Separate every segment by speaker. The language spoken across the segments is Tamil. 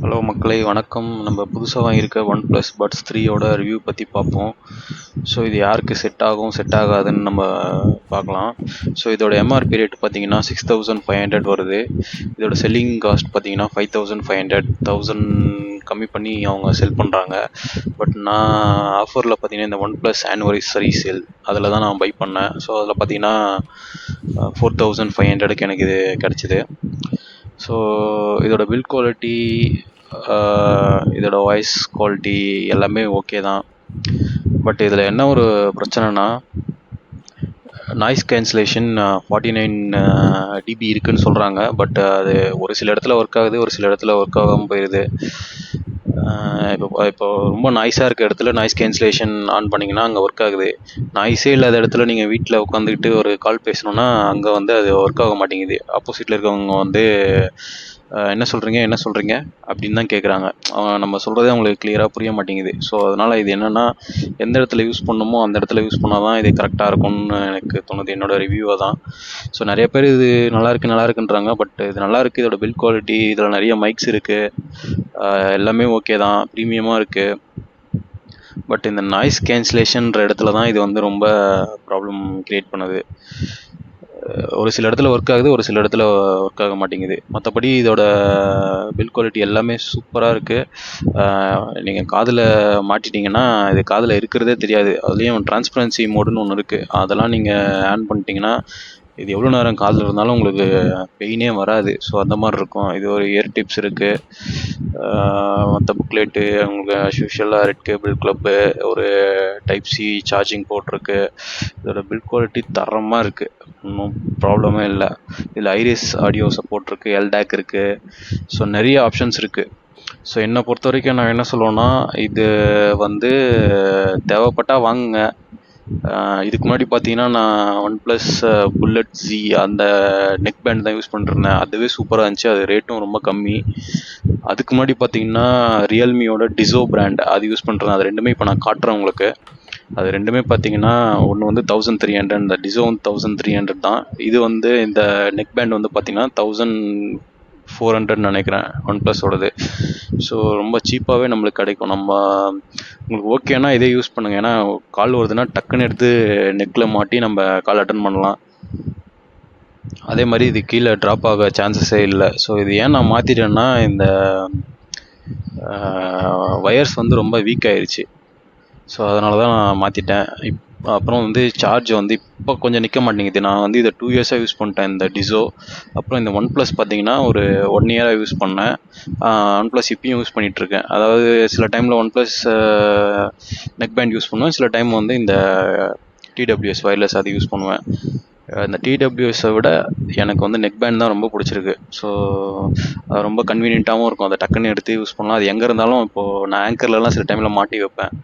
Speaker 1: ஹலோ மக்களே வணக்கம். நம்ம புதுசாக வாங்கியிருக்க ஒன் ப்ளஸ் பட்ஸ் 3யோட ரிவ்யூ பற்றி பார்ப்போம். ஸோ இது யாருக்கு செட் ஆகும் செட் ஆகாதுன்னு நம்ம பார்க்கலாம். ஸோ இதோட எம்ஆர்பி ரேட் பார்த்தீங்கன்னா 6500 வருது. இதோட செல்லிங் காஸ்ட் பார்த்தீங்கன்னா 5500, 1000 கம்மி பண்ணி அவங்க செல் பண்ணுறாங்க. பட் நான் ஆஃபரில் பார்த்தீங்கன்னா இந்த ஒன் ப்ளஸ் ஆனிவர்சரி சேல் அதில் தான் நான் பை பண்ணேன். ஸோ அதில் பார்த்தீங்கன்னா 4500க்கு எனக்கு இது கிடச்சிது. ஸோ இதோட பில்ட் குவாலிட்டி, இதோட வாய்ஸ் குவாலிட்டி எல்லாமே ஓகே தான். பட் இதில் என்ன ஒரு பிரச்சனைனா, நாய்ஸ் கேன்சலேஷன் 49 dB இருக்குன்னு சொல்கிறாங்க. பட் அது ஒரு சில இடத்துல ஒர்க் ஆகுது, ஒரு சில இடத்துல ஒர்க் ஆகாமல் போயிடுது. இப்போ ரொம்ப நாய்ஸாக இருக்க இடத்துல நாய்ஸ் கேன்சலேஷன் ஆன் பண்ணிங்கன்னா அங்கே ஒர்க் ஆகுது. நாய்ஸே இல்லாத இடத்துல நீங்கள் வீட்டில் உட்காந்துக்கிட்டு ஒரு கால் பேசணுன்னா அங்கே வந்து அது ஒர்க் ஆக மாட்டேங்குது. ஆப்போசிட்டில் இருக்கவங்க வந்து என்ன சொல்கிறீங்க அப்படின்னு தான் கேட்குறாங்க. நம்ம சொல்கிறதே அவங்களுக்கு கிளியராக புரிய மாட்டேங்குது. ஸோ அதனால் இது என்னென்னா, எந்த இடத்துல யூஸ் பண்ணணுமோ அந்த இடத்துல யூஸ் பண்ணால் தான் இது கரெக்டாக இருக்கும்னு எனக்கு தோணுது, என்னோட ரிவ்யூவாக தான். ஸோ நிறைய பேர் இது நல்லா இருக்குன்றாங்க. பட் இது நல்லா இருக்குது. இதோட பில்ட் குவாலிட்டி, இதில் நிறைய மைக்ஸ் இருக்குது, எல்லாமே ஓகே தான், ப்ரீமியமாக இருக்குது. பட் இந்த நாய்ஸ் கேன்சலேஷன்ற இடத்துல தான் இது வந்து ரொம்ப ப்ராப்ளம் க்ரியேட் பண்ணுது. ஒரு சில இடத்துல ஒர்க் ஆகுது, ஒரு சில இடத்துல ஒர்க் ஆக மாட்டேங்குது. மற்றபடி இதோட பில்ட் குவாலிட்டி எல்லாமே சூப்பராக இருக்குது. நீங்கள் காதில் மாட்டிட்டிங்கன்னா இது காதில் இருக்கிறதே தெரியாது. அதுலேயும் டிரான்ஸ்பரன்சி மோடுன்னு ஒன்று இருக்குது. அதெல்லாம் நீங்கள் ஆன் பண்ணிட்டீங்கன்னா இது எவ்வளோ நேரம் காதில் இருந்தாலும் உங்களுக்கு பெயினே வராது. ஸோ அந்த மாதிரி இருக்கும். இது ஒரு இயர் டிப்ஸ் இருக்குது, மற்ற புக்லெட்டு, உங்களுக்கு அஸ்யூஷுவலாக ரெட் கேபிள் கிளப்பு, ஒரு டைப் சி சார்ஜிங் போர்ட் இருக்குது. இதோட பில்ட் குவாலிட்டி தரமாக இருக்குது, ஒன்றும் ப்ராப்ளமே இல்லை. இதில் ஐரிஸ் ஆடியோ சப்போர்ட் இருக்குது, எல்டாக் இருக்குது. ஸோ நிறைய ஆப்ஷன்ஸ் இருக்குது. ஸோ என்னை பொறுத்த வரைக்கும் நான் என்ன சொல்லுவேன்னா, இது வந்து தேவைப்பட்டால் வாங்குங்க. இதுக்கு முன்னாடி பார்த்தீங்கன்னா நான் ஒன் ப்ளஸ் புல்லட் ஜி அந்த நெக் பேண்ட் தான் யூஸ் பண்ணிருந்தேன். அதுவே சூப்பராக இருந்துச்சு. அது ரேட்டும் ரொம்ப கம்மி. அதுக்கு முன்னாடி பார்த்தீங்கன்னா ரியல்மியோட டிசோ பிராண்ட் அது யூஸ் பண்ணுறேன். அது ரெண்டுமே இப்போ நான் காட்டுறேன் உங்களுக்கு. அது ரெண்டுமே பார்த்தீங்கன்னா ஒன்று வந்து 1300, இந்த டிசோ 1300 தான். இது வந்து இந்த நெக் பேண்ட் வந்து பார்த்தீங்கன்னா 1400 நினைக்கிறேன் ஒன் ப்ளஸோடது. ஸோ ரொம்ப சீப்பாகவே நம்மளுக்கு கிடைக்கும். நம்ம உங்களுக்கு ஓகேனா இதே யூஸ் பண்ணுங்கள். ஏன்னா கால் வருதுன்னா டக்குன்னு எடுத்து நெக்கில் மாட்டி நம்ம கால் அட்டன் பண்ணலாம். அதே மாதிரி இது கீழே ட்ராப் ஆக சான்சஸே இல்லை. ஸோ இது ஏன் நான் மாற்றிட்டேன்னா, இந்த வயர்ஸ் வந்து ரொம்ப வீக் ஆயிடுச்சு. ஸோ அதனால தான் நான் மாற்றிட்டேன். அப்புறம் வந்து சார்ஜ் வந்து இப்போ கொஞ்சம் நிற்க மாட்டேங்குது. நான் வந்து இதை 2 இயர்ஸாக யூஸ் பண்ணிட்டேன் இந்த டிசோ. அப்புறம் இந்த ஒன் ப்ளஸ் பார்த்தீங்கன்னா ஒரு 1 இயராக யூஸ் பண்ணேன். ஒன் ப்ளஸ் இப்பயும் யூஸ் பண்ணிகிட்ருக்கேன். அதாவது சில டைமில் one plus neck band use பண்ணுவேன், சில டைம் வந்து இந்த டிடபிள்யூஎஸ் வயர்லெஸ் அது யூஸ் பண்ணுவேன். இந்த டிடபிள்யூஎஸை விட எனக்கு வந்து நெக் பேண்ட் தான் ரொம்ப பிடிச்சிருக்கு. ஸோ அது ரொம்ப கன்வீனியண்ட்டாகவும் இருக்கும். அதை டக்குன்னு எடுத்து யூஸ் பண்ணலாம். அது எங்கே இருந்தாலும், இப்போது நான் ஆங்கர்லலாம் சில டைமில் மாட்டி வைப்பேன்.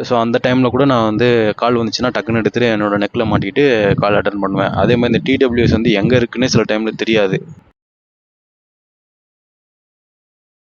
Speaker 1: ஸோ அந்த டைமில் கூட நான் வந்து கால் வந்துச்சுன்னா டக்குன்னு எடுத்துகிட்டு என்னோடய நெக்கில் மாட்டிக்கிட்டு கால் அட்டன் பண்ணுவேன். அதே மாதிரி இந்த டிடபிள்யூஎஸ் வந்து எங்கே இருக்குன்னே சில டைமில் தெரியாது.